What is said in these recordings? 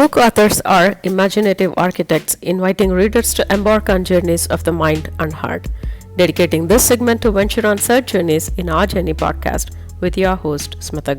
Book authors are imaginative architects inviting readers to embark on journeys of the mind and heart. Dedicating this segment to venture on such journeys in our Journey podcast with your host, Smitha.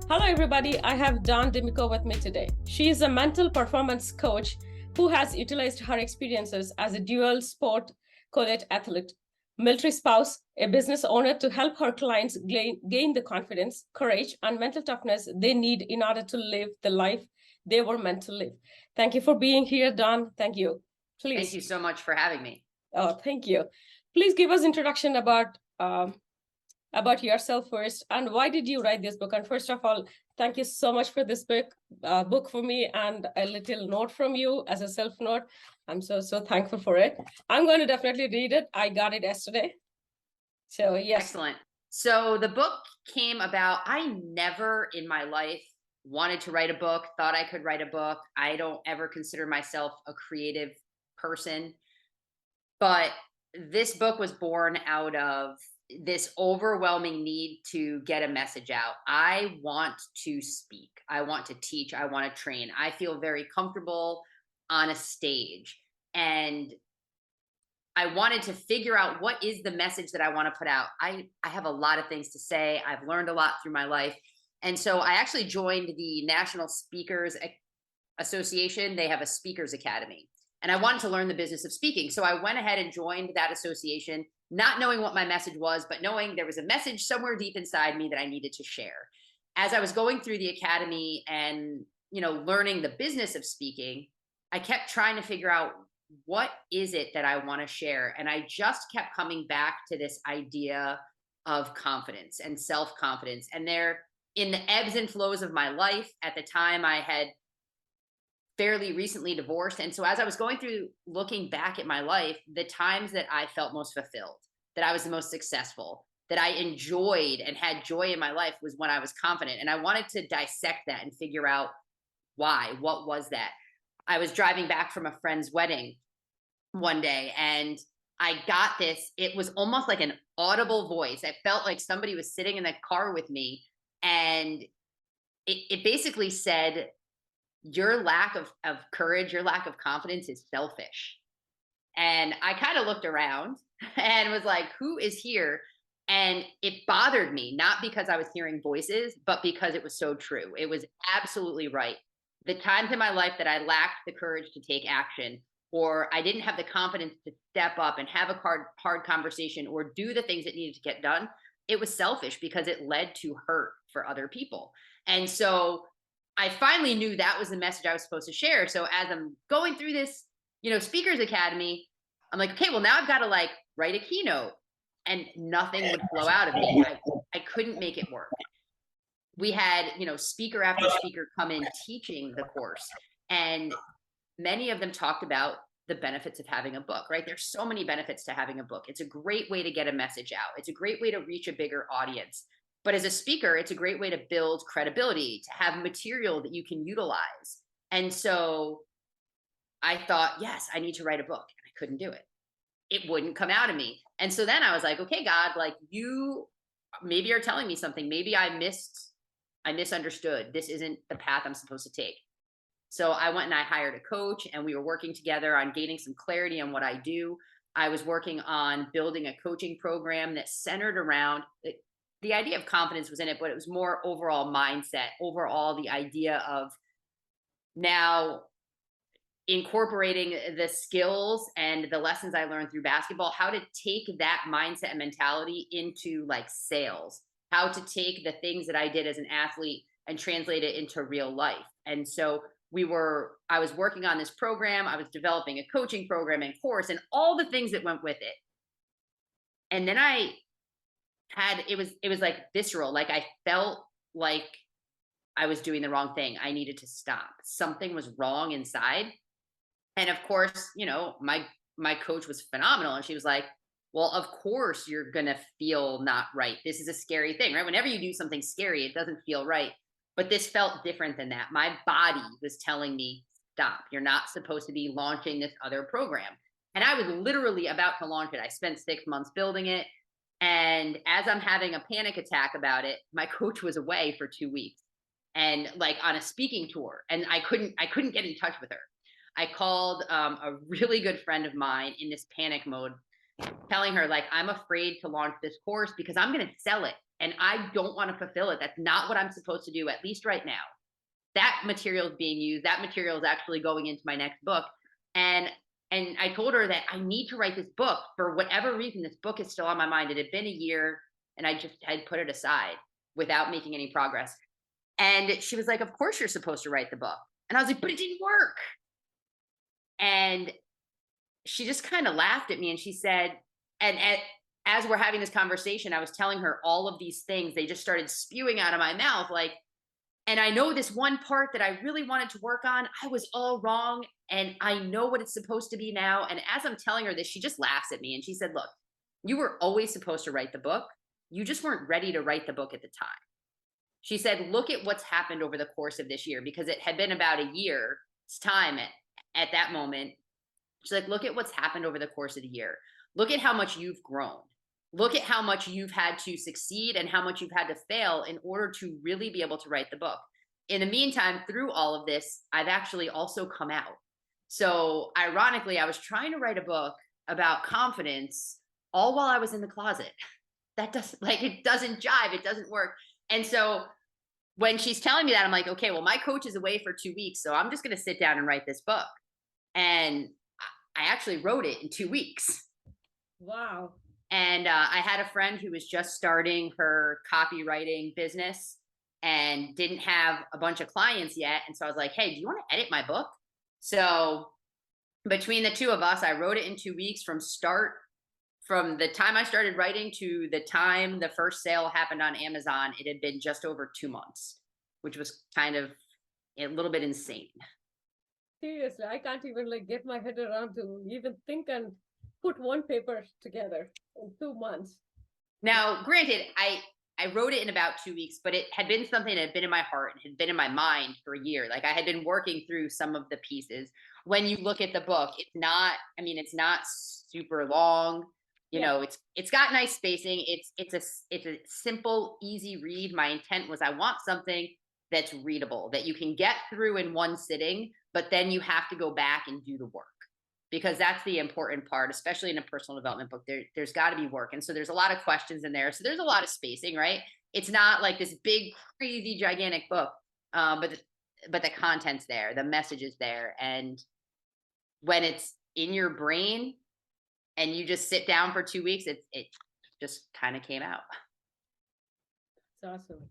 Hello, everybody. I have DiMicco with me today. She is a mental performance coach who has utilized her experiences as a dual sport college athlete, military spouse, a business owner to help her clients gain the confidence, courage, and mental toughness they need in order to live the life they were meant to live. Thank you for being here, Don. Thank you. Please. Thank you so much for having me. Oh, thank you. Please give us introduction about yourself first, and why did you write this book? And first of all, thank you so much for this book for me, and a little note from you as a self note. I'm so thankful for it. I'm going to definitely read it. I got it yesterday. So yes. Excellent. So the book came about, I never in my life wanted to write a book, thought I could write a book. I don't ever consider myself a creative person. But this book was born out of this overwhelming need to get a message out. I want to speak. I want to teach. I want to train. I feel very comfortable on a stage. And I wanted to figure out what is the message that I want to put out. I have a lot of things to say. I've learned a lot through my life. And so I actually joined the National Speakers Association. They have a speakers academy. And I wanted to learn the business of speaking. So I went ahead and joined that association, not knowing what my message was, but knowing there was a message somewhere deep inside me that I needed to share. As I was going through the academy and, learning the business of speaking, I kept trying to figure out what is it that I want to share. And I just kept coming back to this idea of confidence and self-confidence. And there, in the ebbs and flows of my life, at the time I had fairly recently divorced. And so as I was going through looking back at my life, the times that I felt most fulfilled, that I was the most successful, that I enjoyed and had joy in my life was when I was confident. And I wanted to dissect that and figure out why. What was that? I was driving back from a friend's wedding one day and I got this. It was almost like an audible voice. I felt like somebody was sitting in the car with me, and it basically said, your lack of courage, your lack of confidence is selfish. And I kind of looked around and was like, who is here? And it bothered me, not because I was hearing voices, but because it was so true. It was absolutely right. The times in my life that I lacked the courage to take action, or I didn't have the confidence to step up and have a hard conversation or do the things that needed to get done, it was selfish because it led to hurt for other people. And so I finally knew that was the message I was supposed to share. So as I'm going through this, speakers academy, I'm like, okay, well now I've got to write a keynote, and nothing would flow out of me. I couldn't make it work. We had, speaker after speaker come in teaching the course, and many of them talked about the benefits of having a book, right? There's so many benefits to having a book. It's a great way to get a message out. It's a great way to reach a bigger audience. But as a speaker, it's a great way to build credibility, to have material that you can utilize. And so I thought, yes, I need to write a book. And I couldn't do it. It wouldn't come out of me. And so then I was like, okay, God, you maybe are telling me something. Maybe I misunderstood. This isn't the path I'm supposed to take. So I went and I hired a coach, and we were working together on gaining some clarity on what I do. I was working on building a coaching program that centered around the idea of confidence was in it, but it was more overall mindset, overall the idea of now incorporating the skills and the lessons I learned through basketball, how to take that mindset and mentality into sales, how to take the things that I did as an athlete and translate it into real life. And so I was working on this program. I was developing a coaching program and course and all the things that went with it. And then it was visceral. I felt like I was doing the wrong thing. I needed to stop. Something was wrong inside. And of course, my coach was phenomenal. And she was like, well, of course you're going to feel not right. This is a scary thing, right? Whenever you do something scary, it doesn't feel right. But this felt different than that. My body was telling me, stop. You're not supposed to be launching this other program. And I was literally about to launch it. I spent 6 months building it. And as I'm having a panic attack about it, my coach was away for 2 weeks. and like on a speaking tour, and I couldn't get in touch with her. I called a really good friend of mine in this panic mode, telling her like, I'm afraid to launch this course because I'm going to sell it and I don't want to fulfill it. That's not what I'm supposed to do, at least right now. That material is being used. That material is actually going into my next book. And I told her that I need to write this book. For whatever reason, this book is still on my mind. It had been a year and I just had put it aside without making any progress. And she was like, of course you're supposed to write the book. And I was like, but it didn't work. And she just kind of laughed at me and she said, as we're having this conversation, I was telling her all of these things. They just started spewing out of my mouth. Like, and I know this one part that I really wanted to work on, I was all wrong. And I know what it's supposed to be now. And as I'm telling her this, she just laughs at me and she said, look, you were always supposed to write the book. You just weren't ready to write the book at the time. She said, look at what's happened over the course of this year, because it had been about a year's time at that moment. She's like, look at what's happened over the course of the year. Look at how much you've grown. Look at how much you've had to succeed and how much you've had to fail in order to really be able to write the book. In the meantime, through all of this, I've actually also come out. So ironically, I was trying to write a book about confidence all while I was in the closet. That doesn't, like, it doesn't jive. It doesn't work. And so when she's telling me that, I'm like, okay, well, my coach is away for 2 weeks, so I'm just going to sit down and write this book. And I actually wrote it in 2 weeks. Wow. And I had a friend who was just starting her copywriting business and didn't have a bunch of clients yet. And so I was like, hey, do you want to edit my book? So between the two of us, I wrote it in 2 weeks from the time I started writing to the time the first sale happened on Amazon. It had been just over 2 months, which was kind of a little bit insane. Seriously, I can't even like get my head around to even think and put one paper together in 2 months. Now, granted, I wrote it in about 2 weeks, but it had been something that had been in my heart and had been in my mind for a year. Like I had been working through some of the pieces. When you look at the book, it's not super long. You know, it's got nice spacing. It's a simple, easy read. My intent was I want something that's readable, that you can get through in one sitting, but then you have to go back and do the work, because that's the important part, especially in a personal development book. There's got to be work. And so there's a lot of questions in there. So there's a lot of spacing, right? It's not like this big, crazy, gigantic book, but the content's there, the message is there. And when it's in your brain and you just sit down for 2 weeks, it just kind of came out. It's awesome.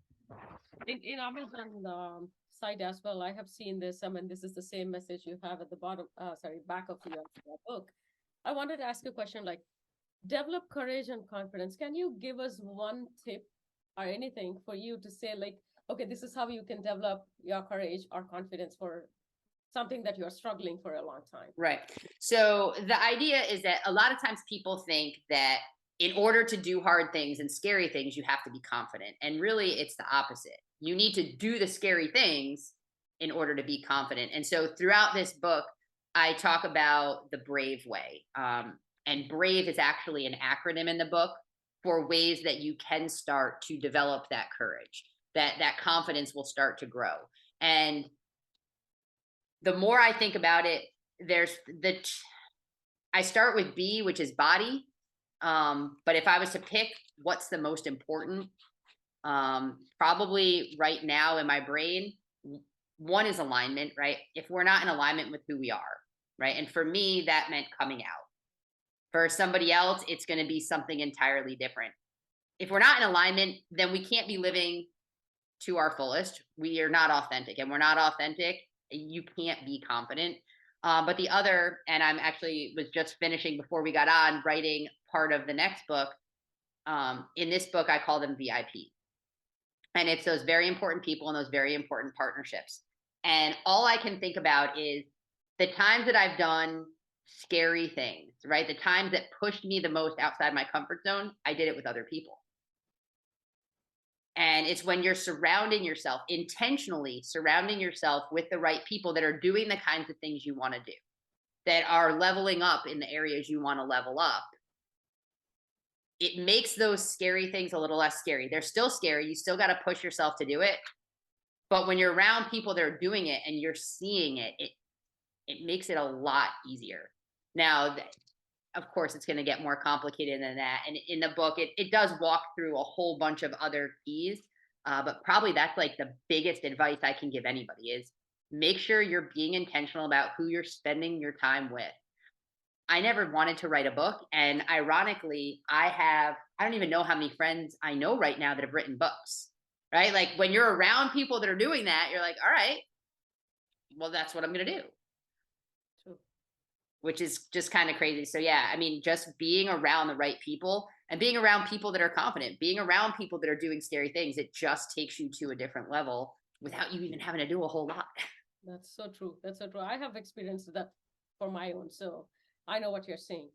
In Amazon site as well, I have seen this. I mean, this is the same message you have at the bottom, back of your book. I wanted to ask you a question like, develop courage and confidence. Can you give us one tip or anything for you to say like, okay, this is how you can develop your courage or confidence for something that you're struggling for a long time? Right. So the idea is that a lot of times people think that in order to do hard things and scary things, you have to be confident. And really, it's the opposite. You need to do the scary things in order to be confident. And so throughout this book, I talk about the brave way. And brave is actually an acronym in the book for ways that you can start to develop that courage, that confidence will start to grow. And the more I think about it, I start with B, which is body. But if I was to pick what's the most important, probably right now in my brain, one is alignment, right? If we're not in alignment with who we are, right? And for me, that meant coming out. For somebody else, it's going to be something entirely different. If we're not in alignment, then we can't be living to our fullest. We are not authentic, and we're not authentic. You can't be confident. But the other, and I'm actually was just finishing before we got on writing part of the next book. In this book, I call them VIP. And it's those very important people and those very important partnerships. And all I can think about is the times that I've done scary things, right? The times that pushed me the most outside my comfort zone, I did it with other people. And it's when you're intentionally surrounding yourself with the right people that are doing the kinds of things you want to do, that are leveling up in the areas you want to level up. It makes those scary things a little less scary. They're still scary. You still got to push yourself to do it, But when you're around people that are doing it and you're seeing it, it makes it a lot easier. Now, of course, it's going to get more complicated than that. And in the book, it does walk through a whole bunch of other keys. But probably that's like the biggest advice I can give anybody is make sure you're being intentional about who you're spending your time with. I never wanted to write a book. And ironically, I don't even know how many friends I know right now that have written books, right? Like when you're around people that are doing that, you're like, all right, well, that's what I'm going to do. True. Which is just kind of crazy. So yeah, I mean, just being around the right people and being around people that are confident, being around people that are doing scary things, it just takes you to a different level without you even having to do a whole lot. That's so true. That's so true. I have experienced that for my own, so I know what you're saying.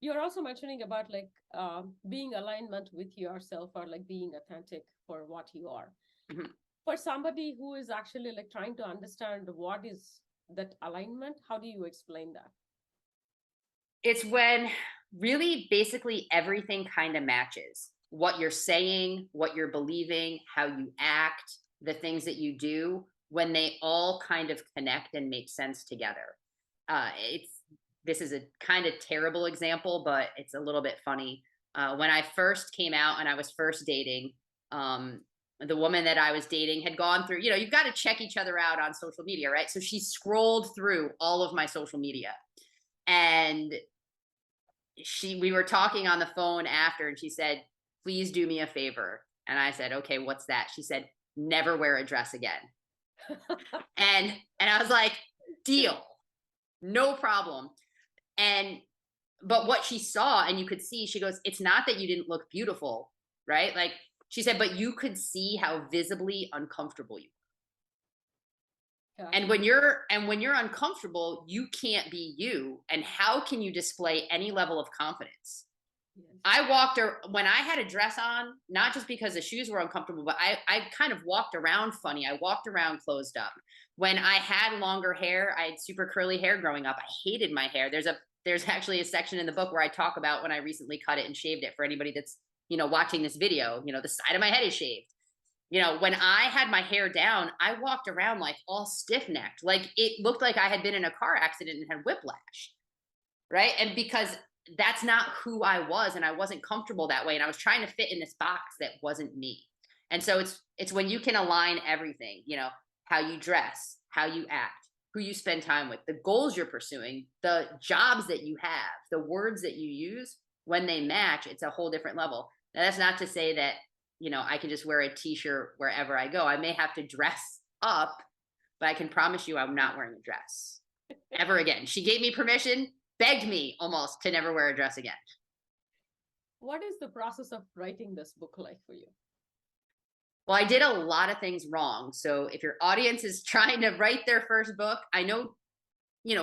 You're also mentioning about like being alignment with yourself or like being authentic for what you are. Mhm. For somebody who is actually like trying to understand what is that alignment, how do you explain that? It's when really basically everything kind of matches what you're saying, what you're believing, how you act, the things that you do, when they all kind of connect and make sense together. It's this is a kind of terrible example, but it's a little bit funny. When I first came out and I was first dating, the woman that I was dating had gone through, you've got to check each other out on social media, right? So she scrolled through all of my social media and we were talking on the phone after and she said, please do me a favor. And I said, okay, what's that? She said, never wear a dress again. and I was like, deal, no problem. But what she saw, and you could see, she goes, it's not that you didn't look beautiful, right? Like she said, but you could see how visibly uncomfortable you were. Yeah. And when you're uncomfortable, you can't be you. And how can you display any level of confidence? Yes. When I had a dress on, not just because the shoes were uncomfortable, but I kind of walked around funny. I walked around closed up. When I had longer hair, I had super curly hair growing up. I hated my hair. There's actually a section in the book where I talk about when I recently cut it and shaved it for anybody that's, watching this video, the side of my head is shaved. When I had my hair down, I walked around like all stiff necked. Like it looked like I had been in a car accident and had whiplash. Right. And because that's not who I was and I wasn't comfortable that way. And I was trying to fit in this box that wasn't me. And so it's when you can align everything, how you dress, how you act, who you spend time with, the goals you're pursuing, the jobs that you have, the words that you use, when they match, it's a whole different level. Now, that's not to say that, I can just wear a t-shirt wherever I go. I may have to dress up, but I can promise you I'm not wearing a dress ever again. She gave me permission, begged me almost to never wear a dress again. What is the process of writing this book like for you? Well, I did a lot of things wrong. So if your audience is trying to write their first book, I know,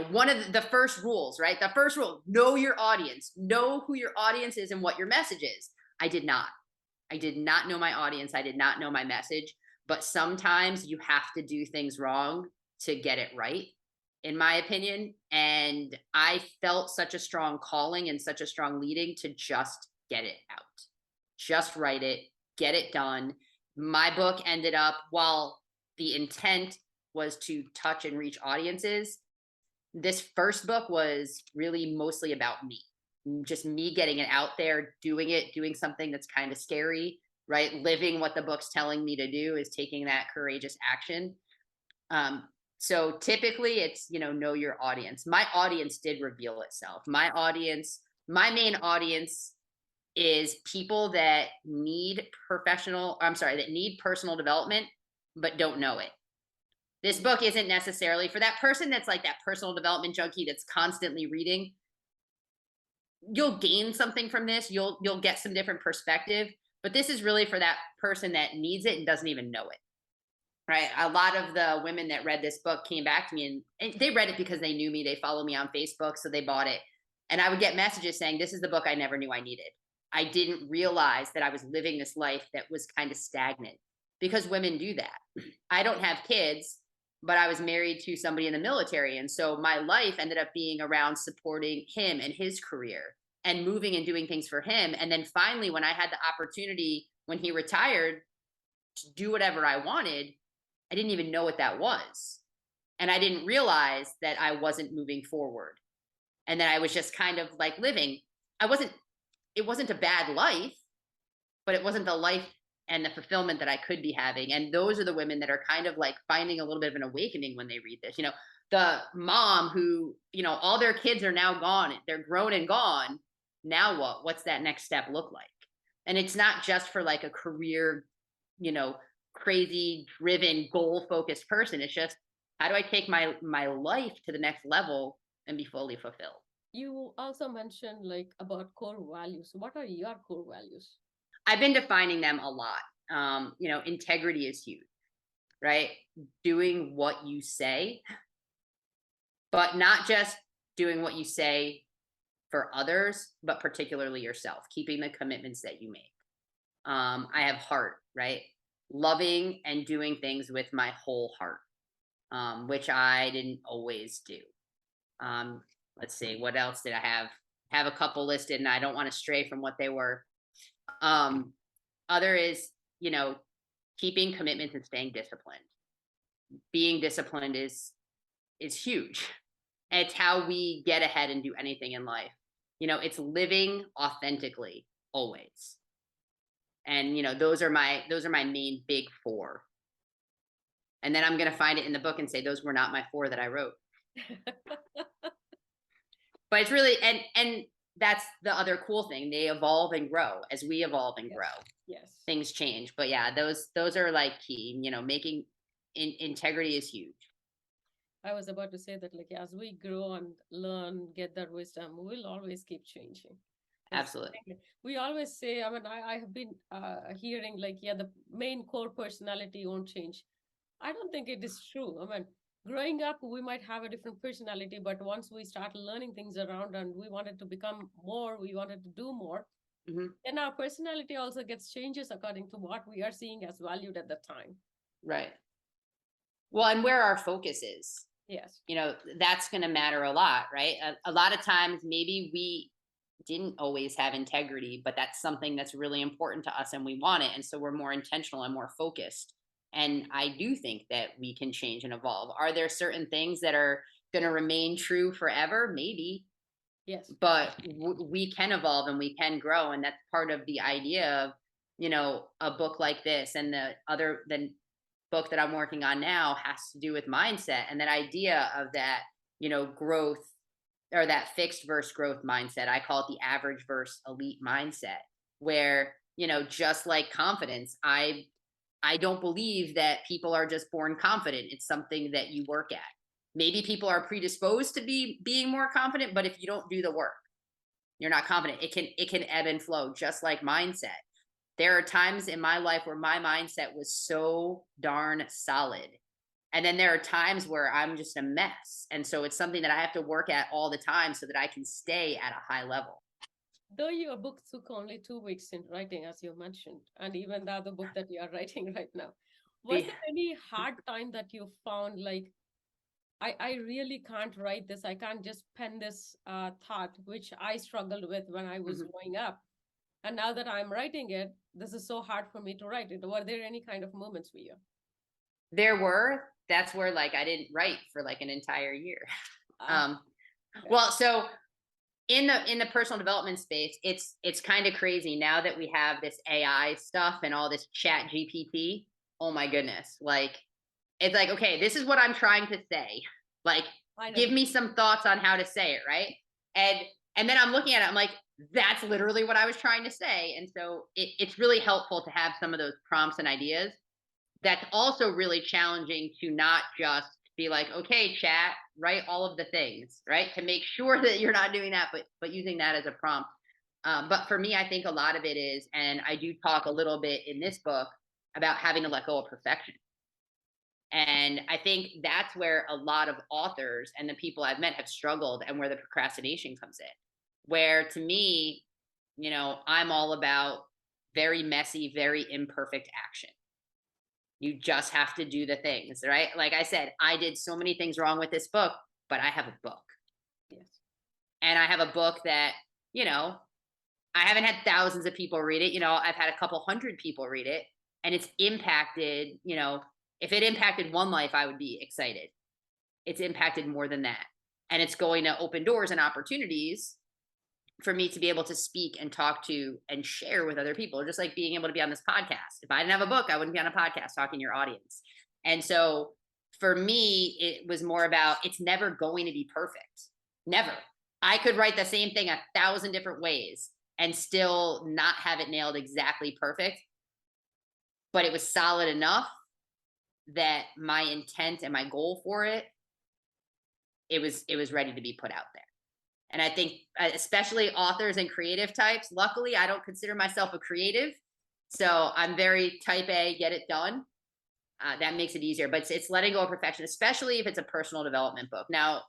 one of the first rules, right? The first rule, know your audience, know who your audience is and what your message is. I did not know my audience. I did not know my message, but sometimes you have to do things wrong to get it right, in my opinion. And I felt such a strong calling and such a strong leading to just get it out, just write it, get it done. My book ended up, while the intent was to touch and reach audiences, this first book was really mostly about me, just me getting it out there, doing something that's kind of scary, right? Living what the book's telling me to do is taking that courageous action. So typically it's, know your audience. My audience did reveal itself. My main audience is people that need that need personal development, but don't know it. This book isn't necessarily for that person that's like that personal development junkie that's constantly reading. You'll gain something from this. You'll get some different perspective, but this is really for that person that needs it and doesn't even know it. Right. A lot of the women that read this book came back to me and they read it because they knew me. They follow me on Facebook, so they bought it. And I would get messages saying, this is the book I never knew I needed. I didn't realize that I was living this life that was kind of stagnant, because women do that. I don't have kids, but I was married to somebody in the military. And so my life ended up being around supporting him and his career and moving and doing things for him. And then finally, when I had the opportunity, when he retired, to do whatever I wanted, I didn't even know what that was. And I didn't realize that I wasn't moving forward. And then I was just kind of like living. It wasn't a bad life, but it wasn't the life and the fulfillment that I could be having. And those are the women that are kind of like finding a little bit of an awakening when they read this. The mom who, all their kids are now gone, they're grown and gone. Now what? What's that next step look like? And it's not just for like a career, crazy driven goal focused person. It's just, how do I take my life to the next level and be fully fulfilled? You also mentioned like about core values. What are your core values? I've been defining them a lot. Integrity is huge, right? Doing what you say, but not just doing what you say for others, but particularly yourself, keeping the commitments that you make. I have heart, right? Loving and doing things with my whole heart, which I didn't always do. Let's see, what else did I have? Have a couple listed, and I don't want to stray from what they were. Other is, keeping commitments and staying disciplined. Being disciplined is huge. It's how we get ahead and do anything in life. It's living authentically always. And those are my main big four. And then I'm going to find it in the book and say those were not my four that I wrote. But it's really, and that's the other cool thing. They evolve and grow as we evolve and grow. Yes. Things change. But yeah, those are like key. Making integrity is huge. I was about to say that, like, as we grow and learn, get that wisdom, we'll always keep changing. Absolutely. We always say, I mean, I have been hearing like, yeah, the main core personality won't change. I don't think it is true. I mean, growing up, we might have a different personality, but once we start learning things around and we wanted to become more, we wanted to do more, then our personality also gets changes according to what we are seeing as valued at the time. Right. Well, and where our focus is. Yes. That's going to matter a lot, right? A lot of times, maybe we didn't always have integrity, but that's something that's really important to us and we want it. And so we're more intentional and more focused. And I do think that we can change and evolve. Are there certain things that are going to remain true forever? Maybe. Yes. But we can evolve and we can grow. And that's part of the idea of, a book like this. And the book that I'm working on now has to do with mindset and that idea of that, growth, or that fixed versus growth mindset. I call it the average versus elite mindset, where, just like confidence, I don't believe that people are just born confident. It's something that you work at. Maybe people are predisposed to being more confident, but if you don't do the work, you're not confident. It can ebb and flow, just like mindset. There are times in my life where my mindset was so darn solid. And then there are times where I'm just a mess. And so it's something that I have to work at all the time so that I can stay at a high level. Though your book took only 2 weeks in writing, as you mentioned, and even the other book that you are writing right now, was there any hard time that you found, like, I really can't write this. I can't just pen this thought, which I struggled with when I was growing up. And now that I'm writing it, this is so hard for me to write it. Were there any kind of moments for you? There were. That's where, like, I didn't write for like an entire year. Okay. Well, so in the personal development space, it's kind of crazy now that we have this AI stuff and all this chat GPT. Oh my goodness. Like, it's like, okay, this is what I'm trying to say. Like, give me some thoughts on how to say it, right? And then I'm looking at it, I'm like, that's literally what I was trying to say. And so it's really helpful to have some of those prompts and ideas. That's also really challenging to not just be like, okay, chat, write all of the things, right? To make sure that you're not doing that, but using that as a prompt. But for me, I think a lot of it is, and I do talk a little bit in this book about having to let go of perfection. And I think that's where a lot of authors and the people I've met have struggled, and where the procrastination comes in. Where to me, I'm all about very messy, very imperfect action. You just have to do the things, right? Like I said, I did so many things wrong with this book, but I have a book. Yes. And I have a book that, I haven't had thousands of people read it. I've had a couple hundred people read it, and it's impacted, If it impacted one life, I would be excited. It's impacted more than that. And it's going to open doors and opportunities for me to be able to speak and talk to and share with other people, just like being able to be on this podcast. If I didn't have a book, I wouldn't be on a podcast talking to your audience. And so for me, it was more about, it's never going to be perfect. Never. I could write the same thing 1,000 different ways and still not have it nailed exactly perfect. But it was solid enough that my intent and my goal for it, it was ready to be put out there. And I think especially authors and creative types, luckily I don't consider myself a creative. So I'm very type A, get it done. That makes it easier, but it's letting go of perfection, especially if it's a personal development book. Now,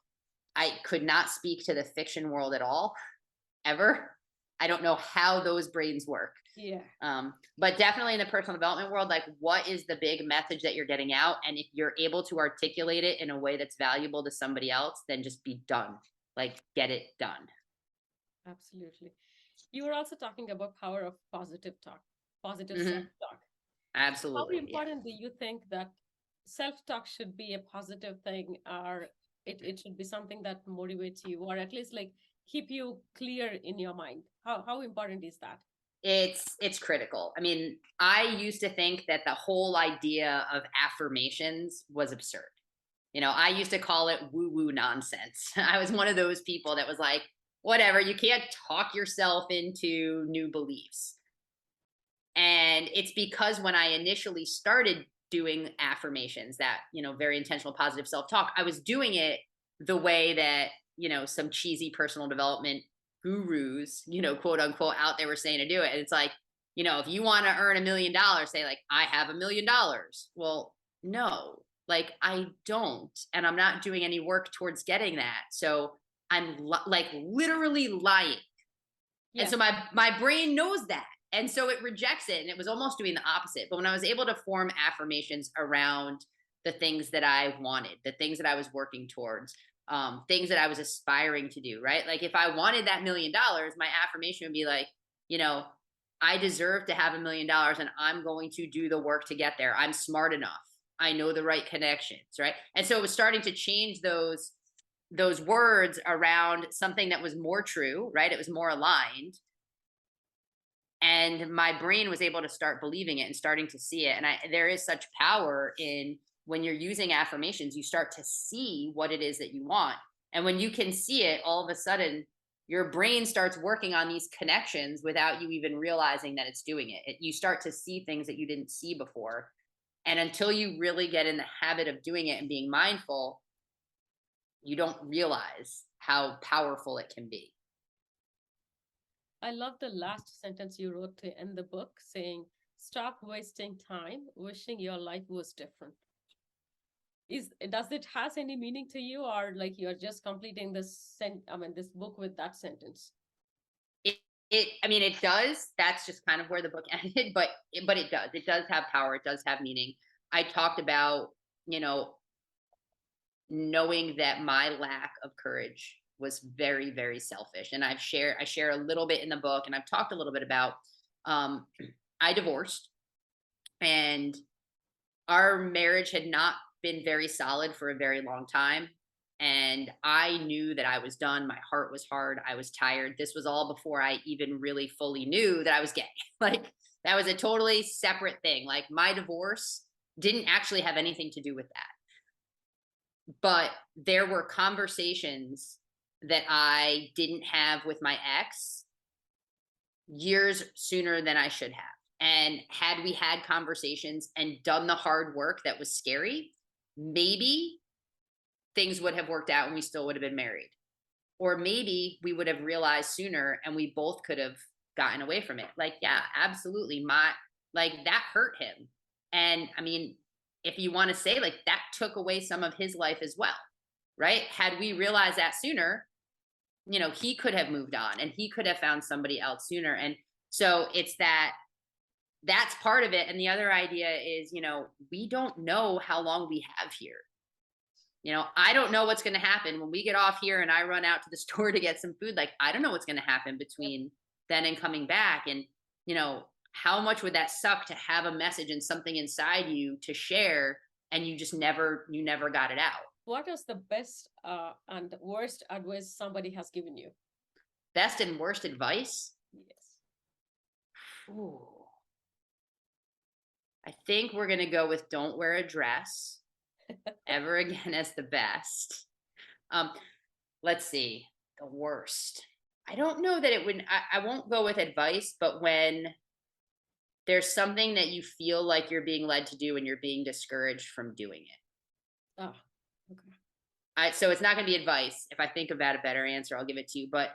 I could not speak to the fiction world at all, ever. I don't know how those brains work. Yeah. But definitely in the personal development world, like, what is the big message that you're getting out? And if you're able to articulate it in a way that's valuable to somebody else, then just be done. Like, get it done. Absolutely. You were also talking about power of positive talk, positive Mhm. self-talk. Absolutely. How important do you think that self-talk should be a positive thing, or it should be something that motivates you, or at least like keep you clear in your mind? How important is that? It's critical. I mean, I used to think that the whole idea of affirmations was absurd. You know, I used to call it woo-woo nonsense. I was one of those people that was like, whatever, you can't talk yourself into new beliefs. And it's because when I initially started doing affirmations, that, you know, very intentional positive self-talk, I was doing it the way that, you know, some cheesy personal development gurus, you know, quote unquote, out there were saying to do it. And it's like, you know, if you want to earn $1 million, say like, I have $1 million. Well, no, like I don't, and I'm not doing any work towards getting that. So I'm like literally lying. Yeah. And so my brain knows that. And so it rejects it. And it was almost doing the opposite. But when I was able to form affirmations around the things that I wanted, the things that I was working towards, things that I was aspiring to do, right? Like if I wanted that $1 million, my affirmation would be like, you know, I deserve to have $1 million and I'm going to do the work to get there. I'm smart enough. I know the right connections, right? And so it was starting to change those words around something that was more true, right? It was more aligned. And my brain was able to start believing it and starting to see it. And there is such power in when you're using affirmations, you start to see what it is that you want. And when you can see it, all of a sudden, your brain starts working on these connections without you even realizing that it's doing it. You start to see things that you didn't see before. And until you really get in the habit of doing it and being mindful, you don't realize how powerful it can be. I love the last sentence you wrote to end the book saying, stop wasting time wishing your life was different. Does it has any meaning to you, or like you're just completing this book with that sentence? I mean, it does. That's just kind of where the book ended, but it does. It does have power. It does have meaning. I talked about, you know, knowing that my lack of courage was very, very selfish. And I share a little bit in the book, and I've talked a little bit about, I divorced, and our marriage had not been very solid for a very long time. And I knew that I was done. My heart was hard. I was tired. This was all before I even really fully knew that I was gay. Like that was a totally separate thing. Like my divorce didn't actually have anything to do with that. But there were conversations that I didn't have with my ex years sooner than I should have. And had we had conversations and done the hard work that was scary, maybe things would have worked out and we still would have been married. Or maybe we would have realized sooner and we both could have gotten away from it. Like, yeah, absolutely. Like that hurt him. And I mean, if you want to say like that took away some of his life as well, right? Had we realized that sooner, you know, he could have moved on and he could have found somebody else sooner. And so it's that's part of it. And the other idea is, you know, we don't know how long we have here. You know, I don't know what's going to happen when we get off here and I run out to the store to get some food. Like, I don't know what's going to happen between then and coming back. And, you know, how much would that suck to have a message and something inside you to share and you never got it out. What is the best and worst advice somebody has given you? Best and worst advice? Yes. Ooh. I think we're going to go with don't wear a dress ever again as the best. Let's see. The worst. I don't know that it would, I won't go with advice, but when there's something that you feel like you're being led to do and you're being discouraged from doing it. Oh, okay. So it's not going to be advice. If I think about a better answer, I'll give it to you. But,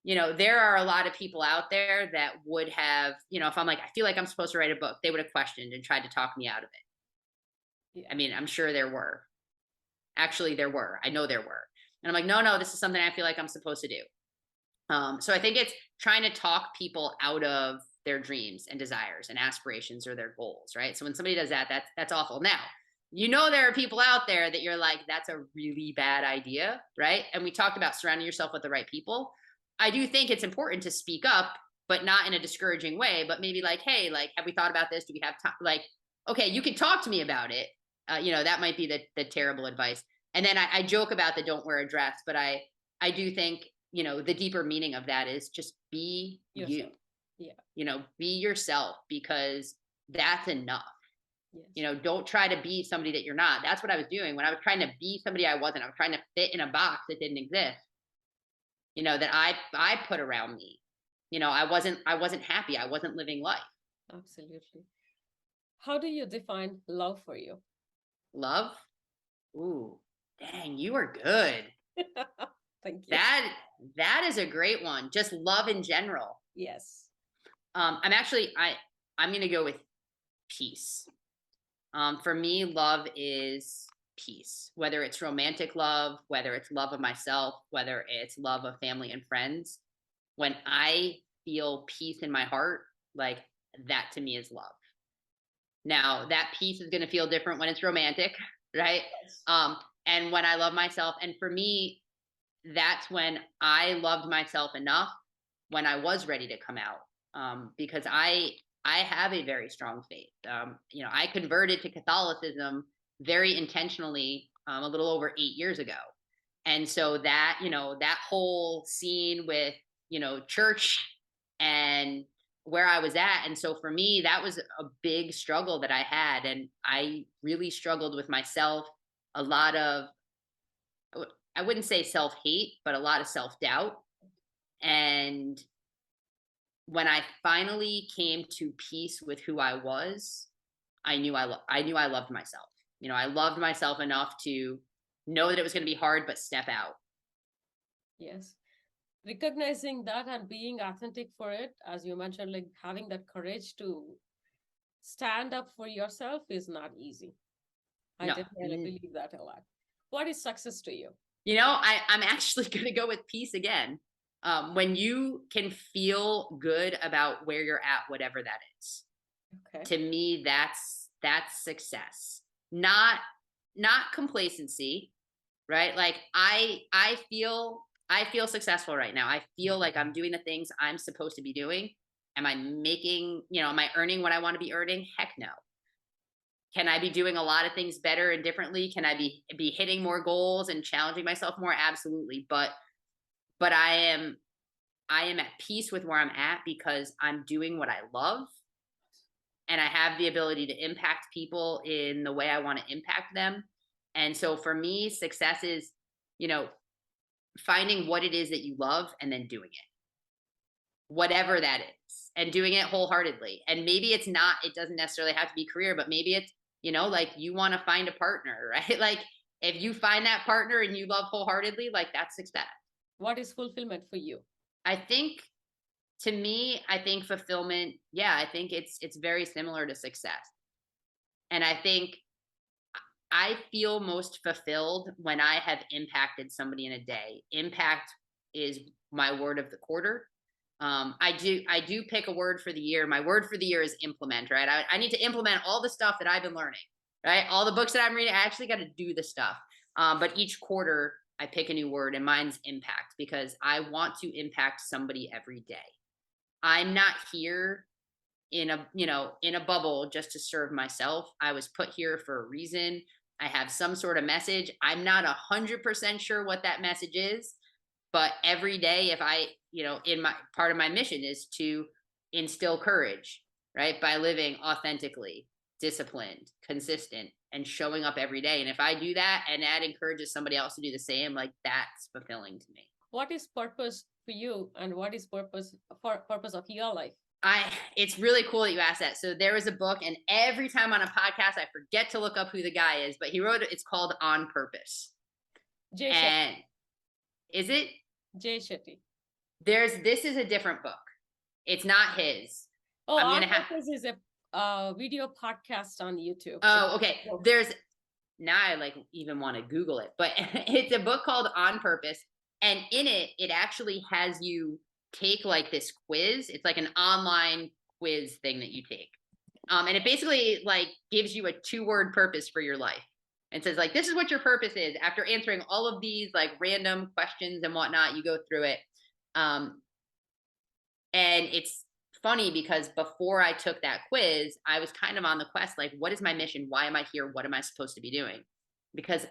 there are a lot of people out there that would have, if I'm like, I feel like I'm supposed to write a book, they would have questioned and tried to talk me out of it. Yeah. I mean, I'm sure there were. Actually, there were. I know there were. And I'm like, no, this is something I feel like I'm supposed to do. So I think it's trying to talk people out of their dreams and desires and aspirations or their goals, right? So when somebody does that, that's awful. Now, there are people out there that you're like, that's a really bad idea, right? And we talked about surrounding yourself with the right people. I do think it's important to speak up, but not in a discouraging way, but maybe like, hey, like, have we thought about this? Do we have time? Like, okay, you can talk to me about it. That might be the terrible advice. And then I joke about the don't wear a dress, but I do think, the deeper meaning of that is just be Yourself. you. Yeah. Be yourself, because that's enough. Yes. Don't try to be somebody that you're not. That's what I was doing when I was trying to be somebody I wasn't. I was trying to fit in a box that didn't exist. That I put around me. I wasn't happy. I wasn't living life. Absolutely. How do you define love for you? Love? Ooh, dang, you are good. Thank you. That is a great one. Just love in general. Yes. I'm going to go with peace. For me, love is peace, whether it's romantic love, whether it's love of myself, whether it's love of family and friends. When I feel peace in my heart, like, that to me is love. Now, that peace is going to feel different when it's romantic, right? Yes. And when I love myself, and for me, that's when I loved myself enough when I was ready to come out, because I have a very strong faith. I converted to Catholicism very intentionally a little over 8 years ago. And so that, that whole scene with, church and where I was at. And so for me, that was a big struggle that I had. And I really struggled with myself, a lot of, I wouldn't say self-hate, but a lot of self-doubt. And when I finally came to peace with who I was, I knew I loved myself. I loved myself enough to know that it was going to be hard, but step out. Yes. Recognizing that and being authentic for it, as you mentioned, like having that courage to stand up for yourself is not easy. I No. definitely believe that a lot. What is success to you? I'm actually going to go with peace again. When you can feel good about where you're at, whatever that is, Okay. to me, that's success. Not complacency, right? Like I feel successful right now. I feel like I'm doing the things I'm supposed to be doing. Am I making, am I earning what I want to be earning? Heck no. Can I be doing a lot of things better and differently? Can I be hitting more goals and challenging myself more? Absolutely. But I am at peace with where I'm at because I'm doing what I love, and I have the ability to impact people in the way I want to impact them. And so for me, success is, finding what it is that you love and then doing it, whatever that is, and doing it wholeheartedly. And maybe it doesn't necessarily have to be career, but maybe it's, like you want to find a partner, right? Like if you find that partner and you love wholeheartedly, like that's success. What is fulfillment for you? I think, to me, I think fulfillment, I think it's very similar to success. And I think I feel most fulfilled when I have impacted somebody in a day. Impact is my word of the quarter. I do pick a word for the year. My word for the year is implement, right? I need to implement all the stuff that I've been learning, right? All the books that I'm reading, I actually got to do the stuff. But each quarter I pick a new word, and mine's impact, because I want to impact somebody every day. I'm not here in a, in a bubble just to serve myself. I was put here for a reason. I have some sort of message. I'm not 100% sure what that message is, but every day, if I, in my part of my mission is to instill courage, right? By living authentically, disciplined, consistent, and showing up every day. And if I do that and that encourages somebody else to do the same, like that's fulfilling to me. What is purpose for you, and what is purpose of your life? It's really cool that you asked that. So there was a book, and every time on a podcast, I forget to look up who the guy is, but he wrote it. It's called On Purpose. Jay And Shetty. Is it? Jay Shetty. This is a different book. It's not his. Oh, On Purpose is a video podcast on YouTube. Oh, okay. Now I like even want to Google it, but it's a book called On Purpose. And in it, it actually has you take like this quiz. It's like an online quiz thing that you take. And it basically like gives you a 2-word purpose for your life and says like, this is what your purpose is. After answering all of these like random questions and whatnot, you go through it. And it's funny because before I took that quiz, I was kind of on the quest, like, what is my mission? Why am I here? What am I supposed to be doing? Because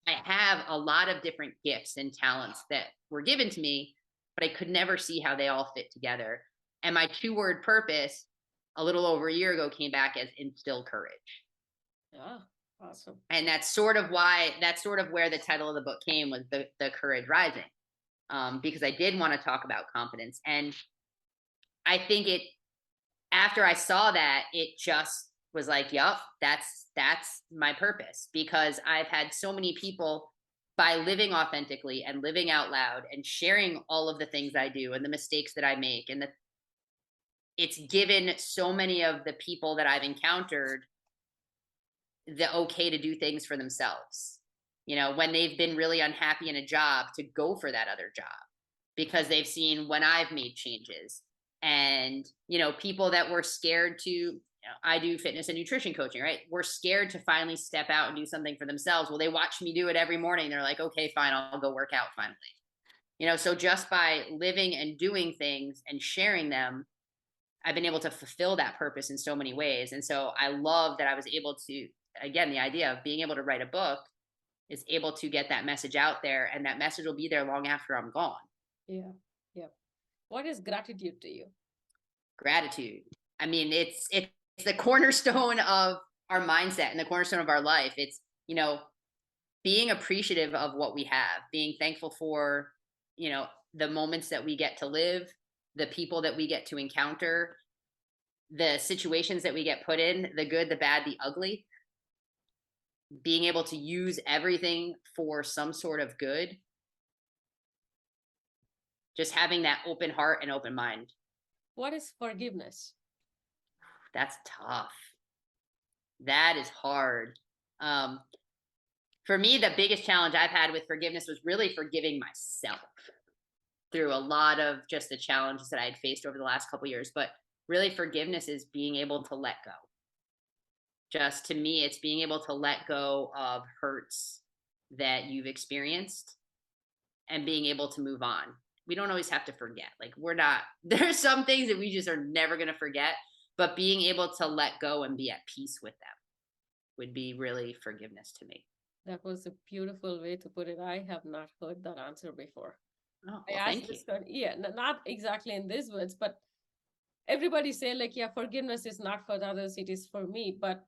I have a lot of different gifts and talents that were given to me, but I could never see how they all fit together. And my 2-word purpose a little over a year ago came back as instill courage. Oh, awesome. And that's sort of where the title of the book came, was the Courage Rising. Because I did want to talk about confidence. And I think after I saw that, it just was like, yup, that's my purpose, because I've had so many people, by living authentically and living out loud and sharing all of the things I do and the mistakes that I make, and it's given so many of the people that I've encountered the okay to do things for themselves. When they've been really unhappy in a job, to go for that other job because they've seen when I've made changes. And, people that were scared to, I do fitness and nutrition coaching, right? We're scared to finally step out and do something for themselves. Well, they watch me do it every morning. They're like, okay, fine, I'll go work out finally. So just by living and doing things and sharing them, I've been able to fulfill that purpose in so many ways. And so I love that I was able to, again, the idea of being able to write a book is able to get that message out there, and that message will be there long after I'm gone. Yeah. Yeah. What is gratitude to you? Gratitude. I mean, it's the cornerstone of our mindset and the cornerstone of our life. It's, being appreciative of what we have, being thankful for, the moments that we get to live, the people that we get to encounter, the situations that we get put in, the good, the bad, the ugly. Being able to use everything for some sort of good. Just having that open heart and open mind. What is forgiveness? That's tough. That is hard. For me, the biggest challenge I've had with forgiveness was really forgiving myself through a lot of just the challenges that I had faced over the last couple of years. But really, forgiveness is being able to let go. Just to me, it's being able to let go of hurts that you've experienced and being able to move on. We don't always have to forget. Like, there's some things that we just are never going to forget, but being able to let go and be at peace with them would be really forgiveness to me. That was a beautiful way to put it. I have not heard that answer before. Oh, well, thank you. Yeah, not exactly in these words, but everybody say like, yeah, forgiveness is not for others, it is for me. But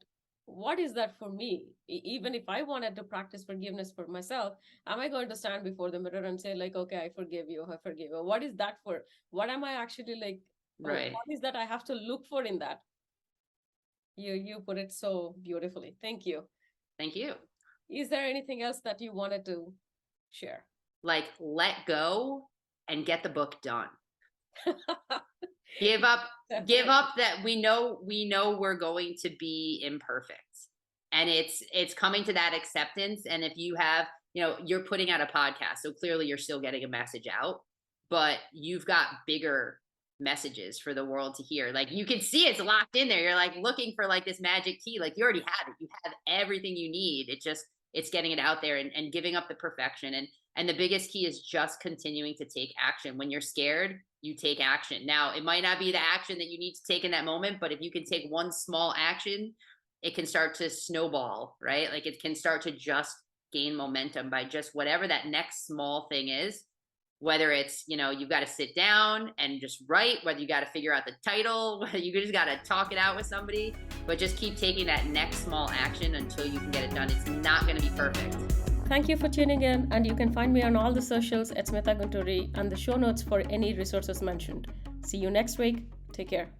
what is that for me? Even if I wanted to practice forgiveness for myself, am I going to stand before the mirror and say like, okay, I forgive you, I forgive you? What is that for? What am I actually like? Right. What is that I have to look for in that? You put it so beautifully. Thank you. Thank you. Is there anything else that you wanted to share? Like, let go and get the book done. Give up that we know we're going to be imperfect, and it's coming to that acceptance. And if you have, you're putting out a podcast, so clearly you're still getting a message out, but you've got bigger messages for the world to hear. Like, you can see it's locked in there. You're like looking for like this magic key. Like, you already have it. You have everything you need. It's getting it out there and giving up the perfection And the biggest key is just continuing to take action. When you're scared, you take action. Now, it might not be the action that you need to take in that moment, but if you can take one small action, it can start to snowball, right? Like it can start to just gain momentum by just whatever that next small thing is. Whether it's, you've got to sit down and just write, whether you got to figure out the title, whether you just got to talk it out with somebody, but just keep taking that next small action until you can get it done. It's not going to be perfect. Thank you for tuning in, and you can find me on all the socials at Smitha Gunturi and the show notes for any resources mentioned. See you next week. Take care.